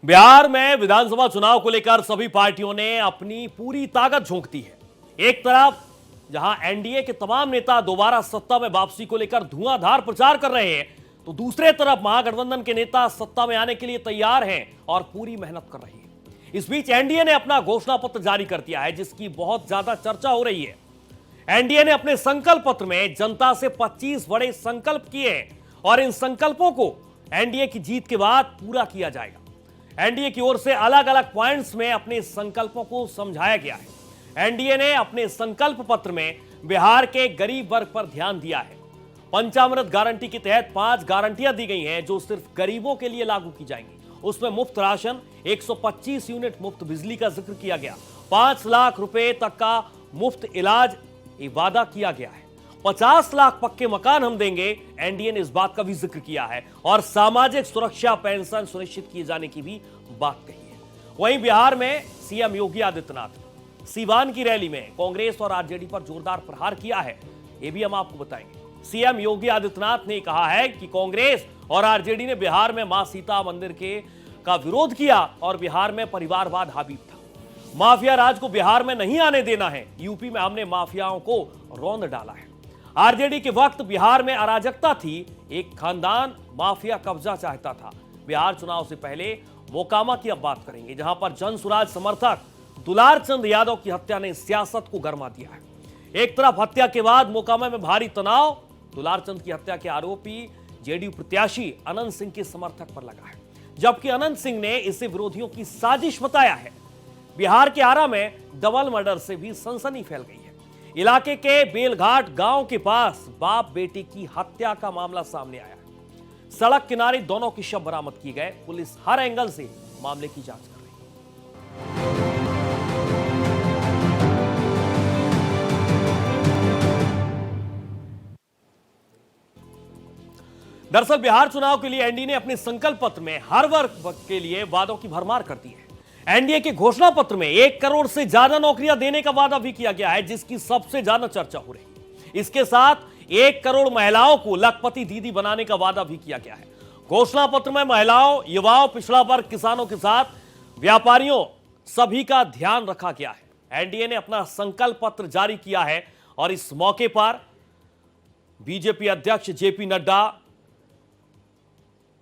बिहार में विधानसभा चुनाव को लेकर सभी पार्टियों ने अपनी पूरी ताकत झोंक दी है। एक तरफ जहां एनडीए के तमाम नेता दोबारा सत्ता में वापसी को लेकर धुआंधार प्रचार कर रहे हैं, तो दूसरे तरफ महागठबंधन के नेता सत्ता में आने के लिए तैयार हैं और पूरी मेहनत कर रही है। इस बीच एनडीए ने अपना घोषणा पत्र जारी कर दिया है, जिसकी बहुत ज्यादा चर्चा हो रही है। एनडीए ने अपने संकल्प पत्र में जनता से 25 बड़े संकल्प किए हैं और इन संकल्पों को एनडीए की जीत के बाद पूरा किया जाएगा। एनडीए की ओर से अलग अलग पॉइंट्स में अपने संकल्पों को समझाया गया है। एनडीए ने अपने संकल्प पत्र में बिहार के गरीब वर्ग पर ध्यान दिया है। पंचामृत गारंटी के तहत 5 गारंटियां दी गई हैं, जो सिर्फ गरीबों के लिए लागू की जाएंगी। उसमें मुफ्त राशन, 125 यूनिट मुफ्त बिजली का जिक्र किया गया, 5 लाख रुपए तक का मुफ्त इलाज ये वादा किया गया है। 50 लाख पक्के मकान हम देंगे, एनडीए ने इस बात का भी जिक्र किया है, और सामाजिक सुरक्षा पेंशन सुनिश्चित किए जाने की भी बात कही है। वहीं बिहार में सीएम योगी आदित्यनाथ सीवान की रैली में कांग्रेस और आरजेडी पर जोरदार प्रहार किया है, यह भी हम आपको बताएंगे। सीएम योगी आदित्यनाथ ने कहा है कि कांग्रेस और आरजेडी ने बिहार में मां सीता मंदिर का विरोध किया और बिहार में परिवारवाद हावी था। माफिया राज को बिहार में नहीं आने देना है, यूपी में हमने माफियाओं को रौंद डाला है। आरजेडी के वक्त बिहार में अराजकता थी, एक खानदान माफिया कब्जा चाहता था। बिहार चुनाव से पहले मोकामा की अब बात करेंगे, जहां पर जनसुराज समर्थक दुलार चंद यादव की हत्या ने सियासत को गरमा दिया है। एक तरफ हत्या के बाद मोकामा में भारी तनाव दुलार चंद की हत्या के आरोपी जेडीयू प्रत्याशी अनंत सिंह के समर्थक पर लगा है, जबकि अनंत सिंह ने इसे विरोधियों की साजिश बताया है। बिहार के आरा में डबल मर्डर से भी सनसनी फैल गई है। इलाके के बेलघाट गांव के पास बाप बेटी की हत्या का मामला सामने आया है। सड़क किनारे दोनों के शव बरामद किए गए। पुलिस हर एंगल से मामले की जांच कर रही है। दरअसल बिहार चुनाव के लिए एनडीए ने अपने संकल्प पत्र में हर वर्ग के लिए वादों की भरमार कर दी है। एनडीए के घोषणा पत्र में 1 करोड़ से ज्यादा नौकरियां देने का वादा भी किया गया है, जिसकी सबसे ज्यादा चर्चा हो रही है। इसके साथ 1 करोड़ महिलाओं को लखपति दीदी बनाने का वादा भी किया गया है। घोषणा पत्र में महिलाओं, युवाओं, पिछड़ा वर्ग, किसानों के साथ व्यापारियों सभी का ध्यान रखा गया है। एनडीए ने अपना संकल्प पत्र जारी किया है और इस मौके पर बीजेपी अध्यक्ष जेपी नड्डा,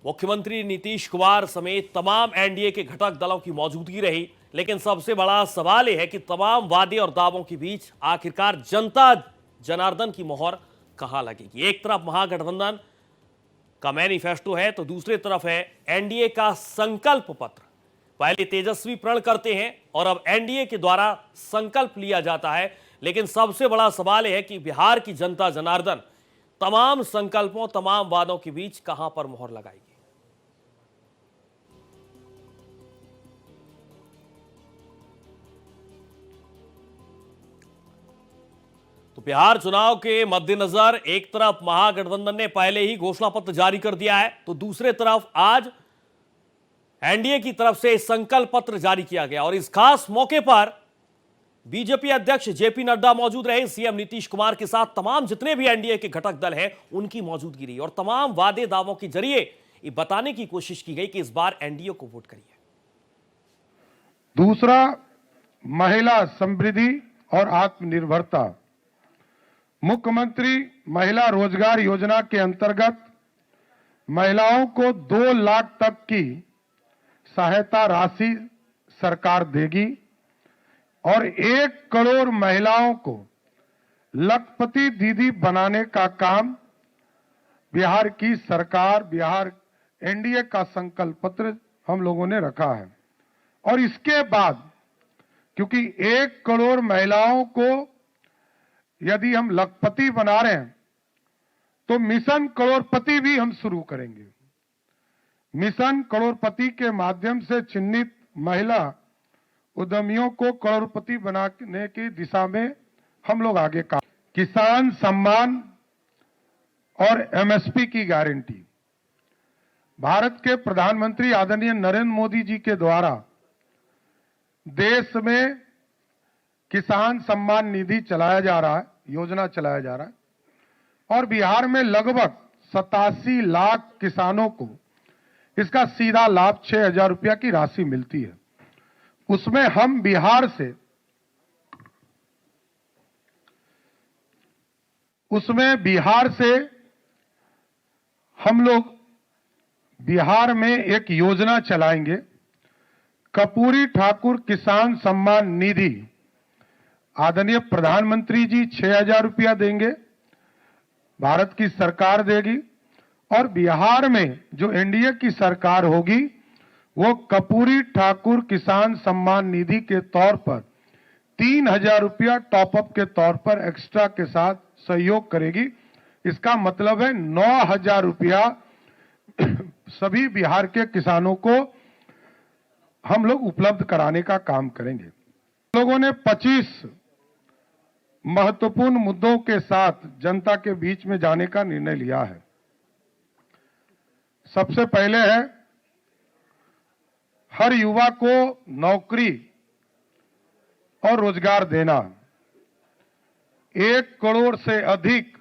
मुख्यमंत्री नीतीश कुमार समेत तमाम एनडीए के घटक दलों की मौजूदगी रही। लेकिन सबसे बड़ा सवाल यह है कि तमाम वादे और दावों के बीच आखिरकार जनता जनार्दन की मोहर कहां लगेगी। एक तरफ महागठबंधन का मैनिफेस्टो है, तो दूसरी तरफ है एनडीए का संकल्प पत्र। पहले तेजस्वी प्रण करते हैं और अब एनडीए के द्वारा संकल्प लिया जाता है। लेकिन सबसे बड़ा सवाल यह है कि बिहार की जनता जनार्दन तमाम संकल्पों, तमाम वादों के बीच कहां पर मोहर लगाएगी। तो बिहार चुनाव के मद्देनजर एक तरफ महागठबंधन ने पहले ही घोषणा पत्र जारी कर दिया है, तो दूसरे तरफ आज एनडीए की तरफ से संकल्प पत्र जारी किया गया और इस खास मौके पर बीजेपी अध्यक्ष जेपी नड्डा मौजूद रहे। सीएम नीतीश कुमार के साथ तमाम जितने भी एनडीए के घटक दल हैं, उनकी मौजूदगी रही और तमाम वादे दावों के जरिए ये बताने की कोशिश की गई कि इस बार एनडीए को वोट करिए। दूसरा, महिला समृद्धि और आत्मनिर्भरता। मुख्यमंत्री महिला रोजगार योजना के अंतर्गत महिलाओं को 2 लाख तक की सहायता राशि सरकार देगी और 1 करोड़ महिलाओं को लखपति दीदी बनाने का काम बिहार की सरकार, बिहार एनडीए का संकल्प पत्र हम लोगों ने रखा है। और इसके बाद क्योंकि 1 करोड़ महिलाओं को यदि हम लखपति बना रहे हैं, तो मिशन करोड़पति भी हम शुरू करेंगे। मिशन करोड़पति के माध्यम से चिन्हित महिला उद्यमियों को करोड़पति बनाने की दिशा में हम लोग आगे काम। किसान सम्मान और एमएसपी की गारंटी। भारत के प्रधानमंत्री आदरणीय नरेंद्र मोदी जी के द्वारा देश में किसान सम्मान निधि चलाया जा रहा है, योजना चलाया जा रहा है और बिहार में लगभग 87 लाख किसानों को इसका सीधा लाभ 6,000 रुपया की राशि मिलती है। उसमें हम बिहार से हम लोग बिहार में एक योजना चलाएंगे, कर्पूरी ठाकुर किसान सम्मान निधि। आदरणीय प्रधानमंत्री जी 6,000 रुपया देंगे, भारत की सरकार देगी, और बिहार में जो एनडीए की सरकार होगी वो कर्पूरी ठाकुर किसान सम्मान निधि के तौर पर 3,000 रुपया टॉपअप के तौर पर एक्स्ट्रा के साथ सहयोग करेगी। इसका मतलब है 9,000 रुपया सभी बिहार के किसानों को हम लोग उपलब्ध कराने का काम करेंगे। लोगों ने 25 महत्वपूर्ण मुद्दों के साथ जनता के बीच में जाने का निर्णय लिया है। सबसे पहले है हर युवा को नौकरी और रोजगार देना। 1 करोड़ से अधिक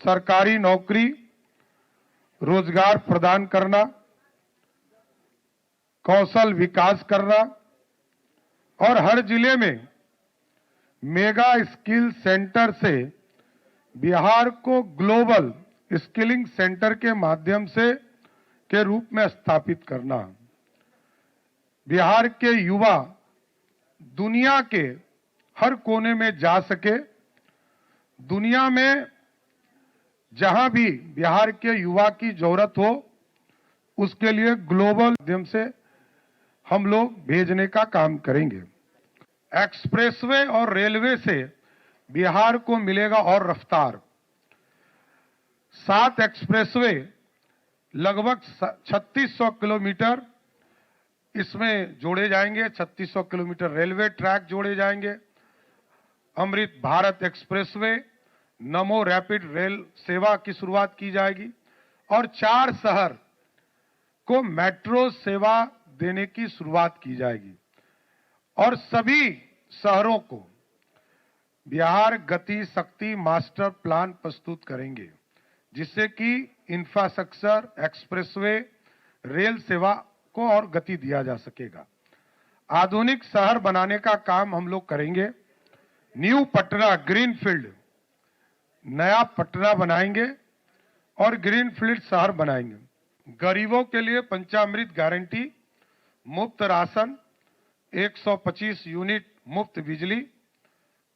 सरकारी नौकरी रोजगार प्रदान करना, कौशल विकास करना, और हर जिले में मेगा स्किल सेंटर से बिहार को ग्लोबल स्किलिंग सेंटर के माध्यम से के रूप में स्थापित करना। बिहार के युवा दुनिया के हर कोने में जा सके, दुनिया में जहां भी बिहार के युवा की जरूरत हो उसके लिए ग्लोबल माध्यम से हम लोग भेजने का काम करेंगे। एक्सप्रेसवे और रेलवे से बिहार को मिलेगा और रफ्तार। 7 एक्सप्रेसवे लगभग 3600 किलोमीटर इसमें जोड़े जाएंगे, 3600 किलोमीटर रेलवे ट्रैक जोड़े जाएंगे। अमृत भारत एक्सप्रेसवे, नमो रैपिड रेल सेवा की शुरुआत की जाएगी, और 4 शहर को मेट्रो सेवा देने की शुरुआत की जाएगी, और सभी शहरों को बिहार गति शक्ति मास्टर प्लान प्रस्तुत करेंगे, जिससे कि इंफ्रास्ट्रक्चर, एक्सप्रेसवे, रेल सेवा को और गति दिया जा सकेगा। आधुनिक शहर बनाने का काम हम लोग करेंगे। न्यू पटना ग्रीनफील्ड, नया पटना बनाएंगे और ग्रीनफील्ड शहर बनाएंगे। गरीबों के लिए पंचामृत गारंटी, मुफ्त राशन, 125 यूनिट मुफ्त बिजली,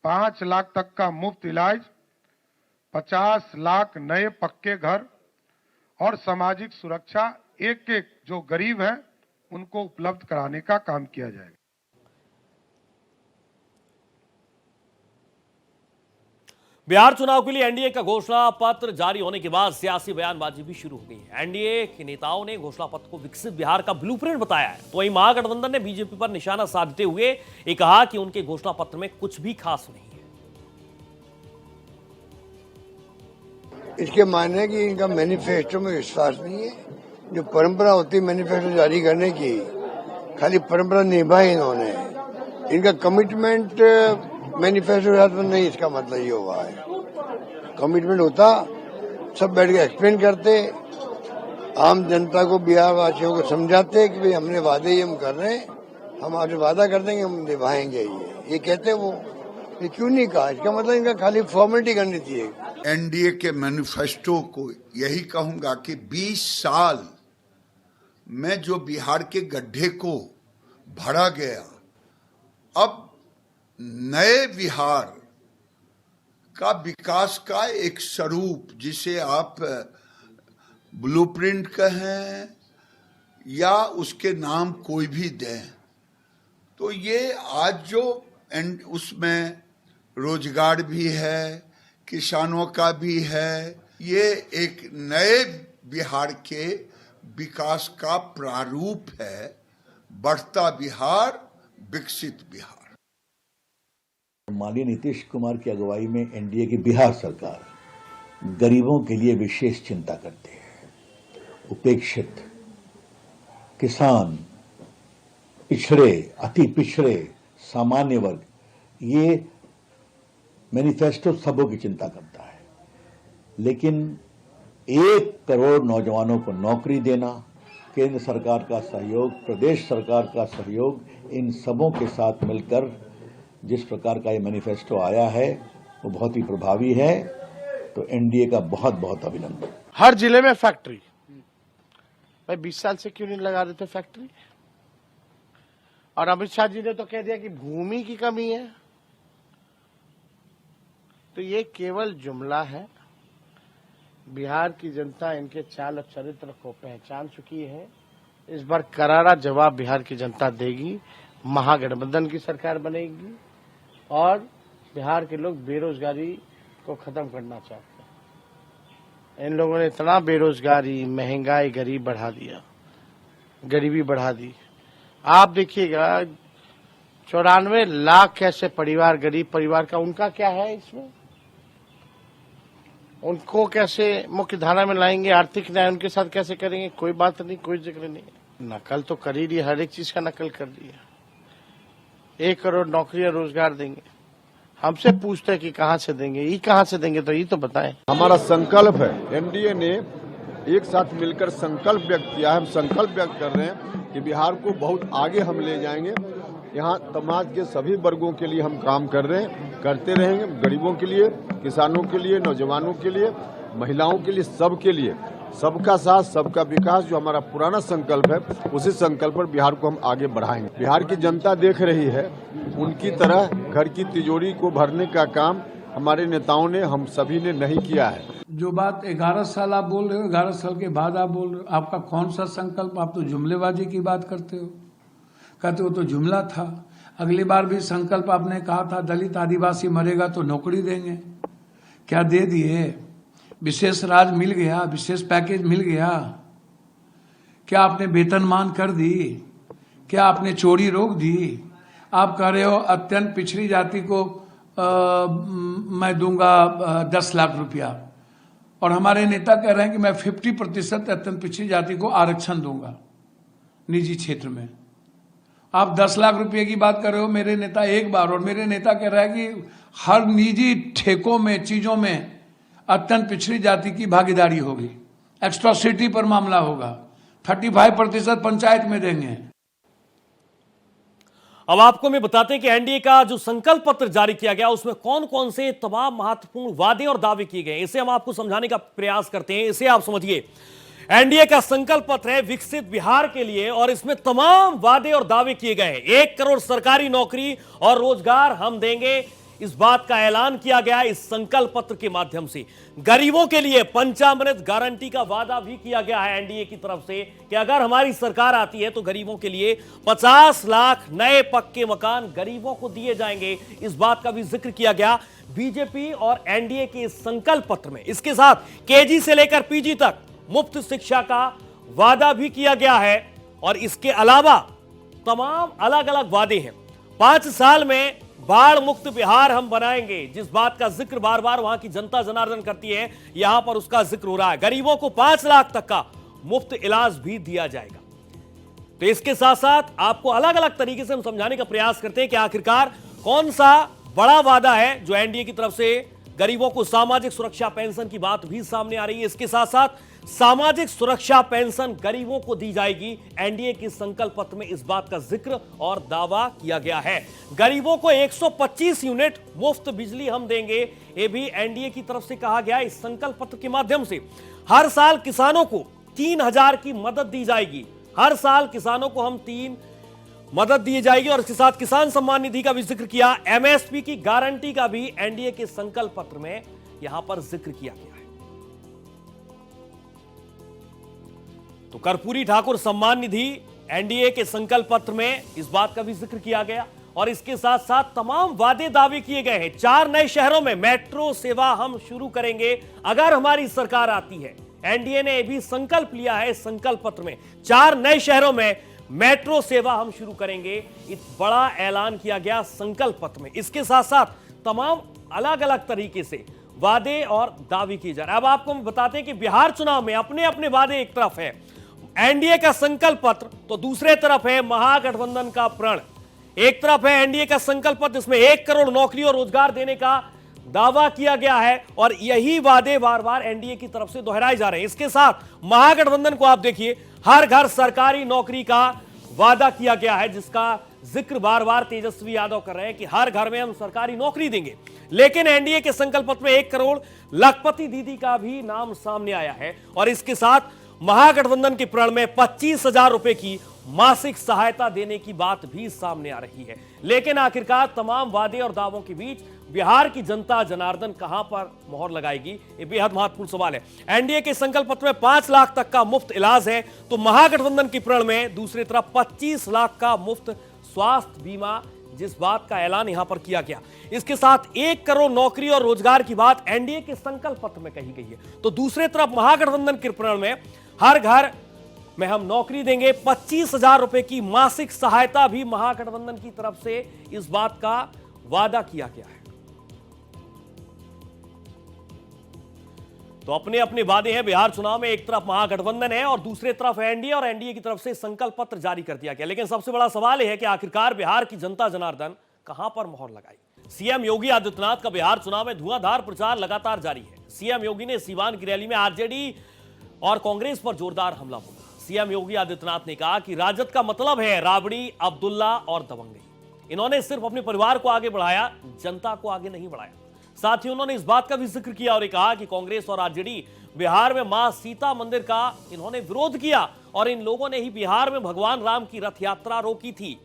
5 लाख तक का मुफ्त इलाज, 50 लाख नए पक्के घर, और सामाजिक सुरक्षा एक जो गरीब हैं उनको उपलब्ध कराने का काम किया जाएगा। बिहार चुनाव के लिए एनडीए का घोषणा पत्र जारी होने के बाद सियासी बयानबाजी भी शुरू हो गई है। एनडीए के नेताओं ने घोषणा पत्र को विकसित बिहार का ब्लूप्रिंट बताया है, तो वहीं महागठबंधन ने बीजेपी पर निशाना साधते हुए ये कहा कि उनके घोषणा पत्र में कुछ भी खास नहीं है। इसके मानने है कि इनका मैनिफेस्टो में विश्वास नहीं है। जो परंपरा होती है मैनिफेस्टो जारी करने की, खाली परंपरा निभाई इन्होंने। इनका कमिटमेंट मैनिफेस्टो नहीं, इसका मतलब ये हुआ है। कमिटमेंट होता सब बैठ के एक्सप्लेन करते, आम जनता को, बिहार वासियों को समझाते कि भाई हमने वादे हम कर रहे हैं, हम आपसे वादा कर देंगे, हम निभाएंगे। ये कहते वो, ये क्यों नहीं कहा? इसका मतलब इनका खाली फॉर्मेलिटी करनी चाहिए। एनडीए के मैनिफेस्टो को यही कहूंगा कि 20 साल में जो बिहार के गड्ढे को भरा गया, अब नए बिहार का विकास का एक स्वरूप, जिसे आप ब्लूप्रिंट कहें या उसके नाम कोई भी दें, तो ये आज जो उसमें रोजगार भी है, किसानों का भी है, ये एक नए बिहार के विकास का प्रारूप है। बढ़ता बिहार, विकसित बिहार। माननीय नीतीश कुमार की अगुवाई में एनडीए की बिहार सरकार गरीबों के लिए विशेष चिंता करती है। उपेक्षित, किसान, पिछड़े, अति पिछड़े, सामान्य वर्ग, ये मैनिफेस्टो सबों की चिंता करता है। लेकिन 1 करोड़ नौजवानों को नौकरी देना, केंद्र सरकार का सहयोग, प्रदेश सरकार का सहयोग, इन सबों के साथ मिलकर जिस प्रकार का ये मैनिफेस्टो आया है वो बहुत ही प्रभावी है। तो एनडीए का बहुत बहुत अभिनंदन। हर जिले में फैक्ट्री, भाई 20 साल से क्यों नहीं लगा रहे थे फैक्ट्री? और अमित शाह जी ने तो कह दिया कि भूमि की कमी है। तो ये केवल जुमला है। बिहार की जनता इनके चाल और चरित्र को पहचान चुकी है। इस बार करारा जवाब बिहार की जनता देगी। महागठबंधन की सरकार बनेगी और बिहार के लोग बेरोजगारी को खत्म करना चाहते हैं। इन लोगों ने इतना बेरोजगारी, महंगाई, गरीबी बढ़ा दी। आप देखिएगा 94 लाख कैसे परिवार, गरीब परिवार का, उनका क्या है इसमें? उनको कैसे मुख्य धारा में लाएंगे? आर्थिक न्याय उनके साथ कैसे करेंगे? कोई बात नहीं, कोई जिक्र नहीं। नकल तो कर ही रही है, हर एक चीज का नकल कर दी है। 1 करोड़ नौकरियां, रोजगार देंगे। हमसे पूछते हैं कि कहां से देंगे, ये कहां से देंगे, तो ये तो बताएं। हमारा संकल्प है, एनडीए ने एक साथ मिलकर संकल्प व्यक्त किया है। हम संकल्प व्यक्त कर रहे हैं कि बिहार को बहुत आगे हम ले जाएंगे। यहाँ समाज के सभी वर्गों के लिए हम काम कर रहे हैं, करते रहेंगे। गरीबों के लिए, किसानों के लिए, नौजवानों के लिए, महिलाओं के लिए, सबके लिए, सबका साथ सबका विकास जो हमारा पुराना संकल्प है, उसी संकल्प पर बिहार को हम आगे बढ़ाएंगे। बिहार की जनता देख रही है, उनकी तरह घर की तिजोरी को भरने का काम हमारे नेताओं ने, हम सभी ने नहीं किया है। जो बात 11 साल आप बोल रहे हो, 11 साल के बाद आप बोल रहे हो, आपका कौन सा संकल्प? आप तो जुमलेबाजी की बात करते हो, कहते हो तो जुमला था। अगली बार भी संकल्प आपने कहा था दलित आदिवासी मरेगा तो नौकरी देंगे, क्या दे दिए? विशेष राज मिल गया, विशेष पैकेज मिल गया? क्या आपने वेतनमान कर दी? क्या आपने चोरी रोक दी? आप कह रहे हो अत्यंत पिछड़ी जाति को मैं दूंगा 10 लाख रुपया, और हमारे नेता कह रहे हैं कि मैं 50% अत्यंत पिछड़ी जाति को आरक्षण दूंगा निजी क्षेत्र में। आप 10 लाख रुपए की बात कर रहे हो, मेरे नेता एक बार, और मेरे नेता कह रहा है कि हर निजी ठेकों में, चीजों में अत्यंत पिछड़ी जाति की भागीदारी होगी, एक्स्ट्रोसिटी पर मामला होगा, 35% पंचायत में देंगे। अब आपको मैं बताते हैं कि एनडीए का जो संकल्प पत्र जारी किया गया उसमें कौन कौन से तमाम महत्वपूर्ण वादे और दावे किए गए, इसे हम आपको समझाने का प्रयास करते हैं। इसे आप समझिए, एनडीए का संकल्प पत्र है विकसित बिहार के लिए, और इसमें तमाम वादे और दावे किए गए हैं। 1 करोड़ सरकारी नौकरी और रोजगार हम देंगे, इस बात का ऐलान किया गया इस संकल्प पत्र के माध्यम से। गरीबों के लिए 50% गारंटी का वादा भी किया गया है एनडीए की तरफ से कि अगर हमारी सरकार आती है तो गरीबों के लिए 50 लाख नए पक्के मकान गरीबों को दिए जाएंगे, इस बात का भी जिक्र किया गया बीजेपी और एनडीए के इस संकल्प पत्र में। इसके साथ केजी से लेकर पीजी तक मुफ्त शिक्षा का वादा भी किया गया है, और इसके अलावा तमाम अलग अलग वादे हैं। 5 साल में बाढ़ मुक्त बिहार हम बनाएंगे, जिस बात का जिक्र बार बार वहां की जनता जनार्दन करती है, यहां पर उसका जिक्र हो रहा है। गरीबों को 5 लाख तक का मुफ्त इलाज भी दिया जाएगा। तो इसके साथ साथ आपको अलग अलग तरीके से हम समझाने का प्रयास करते हैं कि आखिरकार कौन सा बड़ा वादा है जो एनडीए की तरफ से। गरीबों को सामाजिक सुरक्षा पेंशन की बात भी सामने आ रही है। इसके साथ साथ सामाजिक सुरक्षा पेंशन गरीबों को दी जाएगी, एनडीए के संकल्प पत्र में इस बात का जिक्र और दावा किया गया है। गरीबों को 125 यूनिट मुफ्त बिजली हम देंगे, ये भी एनडीए की तरफ से कहा गया इस संकल्प पत्र के माध्यम से। हर साल किसानों को 3000 की मदद दी जाएगी, हर साल किसानों को हम 3 मदद दी जाएगी, और इसके साथ किसान सम्मान निधि का भी जिक्र किया। एमएसपी की गारंटी का भी एनडीए के संकल्प पत्र में यहां पर जिक्र किया गया है। तो कर्पूरी ठाकुर सम्मान निधि एनडीए के संकल्प पत्र में इस बात का भी जिक्र किया गया, और इसके साथ साथ तमाम वादे दावे किए गए हैं। 4 नए शहरों में मेट्रो सेवा हम शुरू करेंगे अगर हमारी सरकार आती है। एनडीए ने भी संकल्प लिया है इस संकल्प पत्र में, 4 नए शहरों में मेट्रो सेवा हम शुरू करेंगे, एक बड़ा ऐलान किया गया संकल्प पत्र में। इसके साथ साथ तमाम अलग अलग तरीके से वादे और दावे किए जा रहे हैं। अब आपको हम बताते हैं कि बिहार चुनाव में अपने अपने वादे एक तरफ है एनडीए का संकल्प पत्र, तो दूसरे तरफ है महागठबंधन का प्रण। एक तरफ है एनडीए का संकल्प पत्र, जिसमें 1 करोड़ नौकरी और रोजगार देने का दावा किया गया है, और यही वादे बार बार एनडीए की तरफ से दोहराए जा रहे हैं। इसके साथ महागठबंधन को आप देखिए, हर घर सरकारी नौकरी का वादा किया गया है, जिसका जिक्र बार बार तेजस्वी यादव कर रहे हैं कि हर घर में हम सरकारी नौकरी देंगे। लेकिन एनडीए के संकल्प पत्र में 1 करोड़ लखपति दीदी का भी नाम सामने आया है और इसके साथ महागठबंधन के प्रण में 25,000 रुपए की मासिक सहायता देने की बात भी सामने आ रही है। लेकिन आखिरकार तमाम वादे और दावों के बीच बिहार की जनता जनार्दन कहां पर मोहर लगाएगी, ये बेहद महत्वपूर्ण सवाल है। एनडीए के संकल्प पत्र में 5 लाख तक का मुफ्त इलाज है, तो महागठबंधन की प्रण में दूसरी तरफ 25 लाख का मुफ्त स्वास्थ्य बीमा, जिस बात का ऐलान यहां पर किया गया। इसके साथ 1 करोड़ नौकरी और रोजगार की बात एनडीए के संकल्प पत्र में कही गई है। तो दूसरी तरफ महागठबंधन के प्रण में हर घर में हम नौकरी देंगे, 25,000 रुपए की मासिक सहायता भी महागठबंधन की तरफ से इस बात का वादा किया गया है। तो अपने अपने वादे हैं बिहार चुनाव में, एक तरफ महागठबंधन है और दूसरी तरफ एनडीए, और एनडीए की तरफ से संकल्प पत्र जारी कर दिया गया। लेकिन सबसे बड़ा सवाल यह है कि आखिरकार बिहार की जनता जनार्दन कहां पर मोहर लगाई। सीएम योगी आदित्यनाथ का बिहार चुनाव में धुआंधार प्रचार लगातार जारी है। सीएम योगी ने सीवान की रैली में आरजेडी और कांग्रेस पर जोरदार हमला बोला। सीएम योगी आदित्यनाथ ने कहा कि राजद का मतलब है राबड़ी, अब्दुल्ला और दबंगई। इन्होंने सिर्फ अपने परिवार को आगे बढ़ाया, जनता को आगे नहीं बढ़ाया। साथ ही उन्होंने इस बात का भी जिक्र किया और कहा कि कांग्रेस और आरजेडी बिहार में मां सीता मंदिर का इन्होंने विरोध किया और इन लोगों ने ही बिहार में भगवान राम की रथ यात्रा रोकी थी।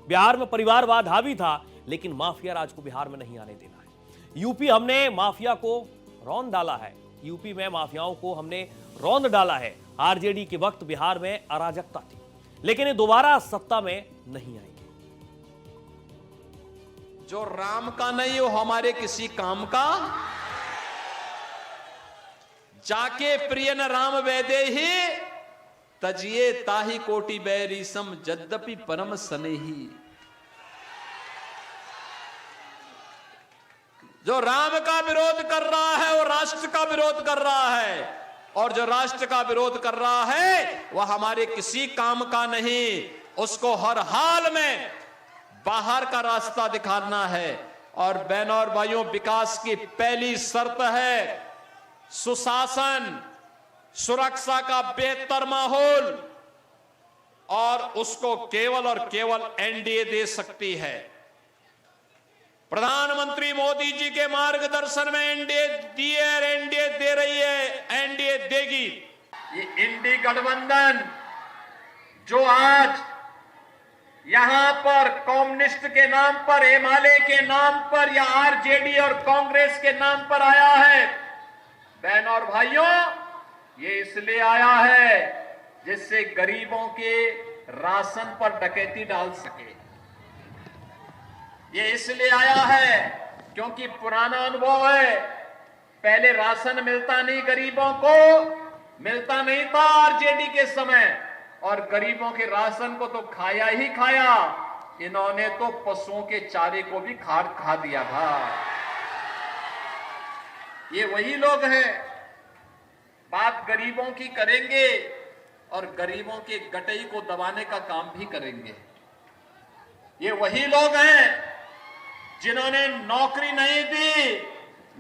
बिहार में परिवारवाद हावी था, लेकिन माफिया राज को बिहार में नहीं आने देना है। यूपी हमने माफिया को रौंद डाला है, यूपी में माफियाओं को हमने रौंद डाला है। आरजेडी के वक्त बिहार में अराजकता थी, लेकिन ये दोबारा सत्ता में नहीं आएंगे। जो राम का नहीं वो हमारे किसी काम का, जाके प्रिय न राम वैदे ही तजिए ताही कोटि बैरी सम यद्यपि परम स्नेही। जो राम का विरोध कर रहा है वो राष्ट्र का विरोध कर रहा है, और जो राष्ट्र का विरोध कर रहा है वह हमारे किसी काम का नहीं। उसको हर हाल में बाहर का रास्ता दिखाना है। और बहनों और भाइयों, विकास की पहली शर्त है सुशासन, सुरक्षा का बेहतर माहौल, और उसको केवल और केवल एनडीए दे सकती है। प्रधानमंत्री मोदी जी के मार्गदर्शन में एनडीए दी है, एनडीए दे रही है, एनडीए देगी। ये इंडी गठबंधन जो आज यहां पर कम्युनिस्ट के नाम पर, एमआलए के नाम पर, या आरजेडी और कांग्रेस के नाम पर आया है, बहनों और भाइयों, ये इसलिए आया है जिससे गरीबों के राशन पर डकैती डाल सके। ये इसलिए आया है क्योंकि पुराना अनुभव है, पहले राशन मिलता नहीं, गरीबों को मिलता नहीं था आरजेडी के समय, और गरीबों के राशन को तो खाया ही खाया, इन्होंने तो पशुओं के चारे को भी खा दिया था। ये वही लोग हैं, बात गरीबों की करेंगे और गरीबों के गटई को दबाने का काम भी करेंगे। ये वही लोग हैं जिन्होंने नौकरी नहीं दी,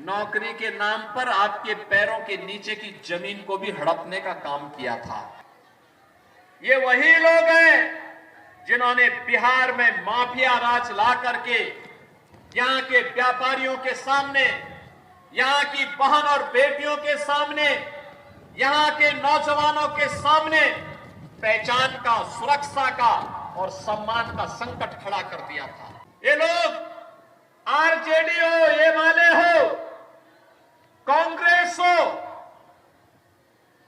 नौकरी के नाम पर आपके पैरों के नीचे की जमीन को भी हड़पने का काम किया था। ये वही लोग हैं जिन्होंने बिहार में माफिया राज ला करके यहां के व्यापारियों के सामने, यहां की बहन और बेटियों के सामने, यहां के नौजवानों के सामने पहचान का, सुरक्षा का और सम्मान का संकट खड़ा कर दिया था। ये लोग आरजेडी हो, एमआलए हो, कांग्रेस हो,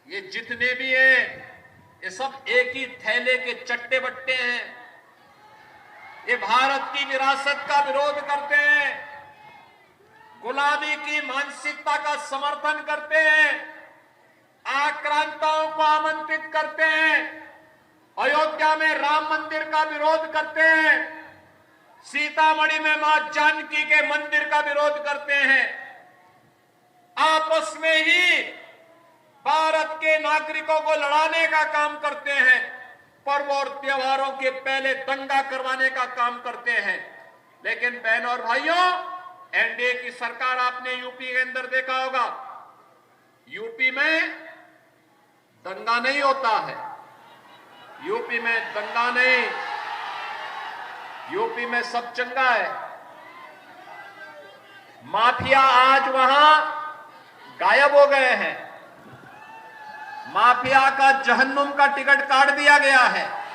ये जितने भी हैं ये सब एक ही थैले के चट्टे बट्टे हैं। ये भारत की विरासत का विरोध करते हैं, गुलामी की मानसिकता का समर्थन करते हैं, आक्रांताओं को आमंत्रित करते हैं, अयोध्या में राम मंदिर का विरोध करते हैं, सीतामढ़ी में मां जानकी के मंदिर का विरोध करते हैं। आपस में ही भारत के नागरिकों को लड़ाने का काम करते हैं, पर्व और त्योहारों के पहले दंगा करवाने का काम करते हैं। लेकिन बहनों और भाइयों, एनडीए की सरकार आपने यूपी के अंदर देखा होगा, यूपी में दंगा नहीं होता है, यूपी में दंगा नहीं, यूपी में सब चंगा है। माफिया आज वहां गायब हो गए हैं। माफिया का जहन्नुम का टिकट काट दिया गया है।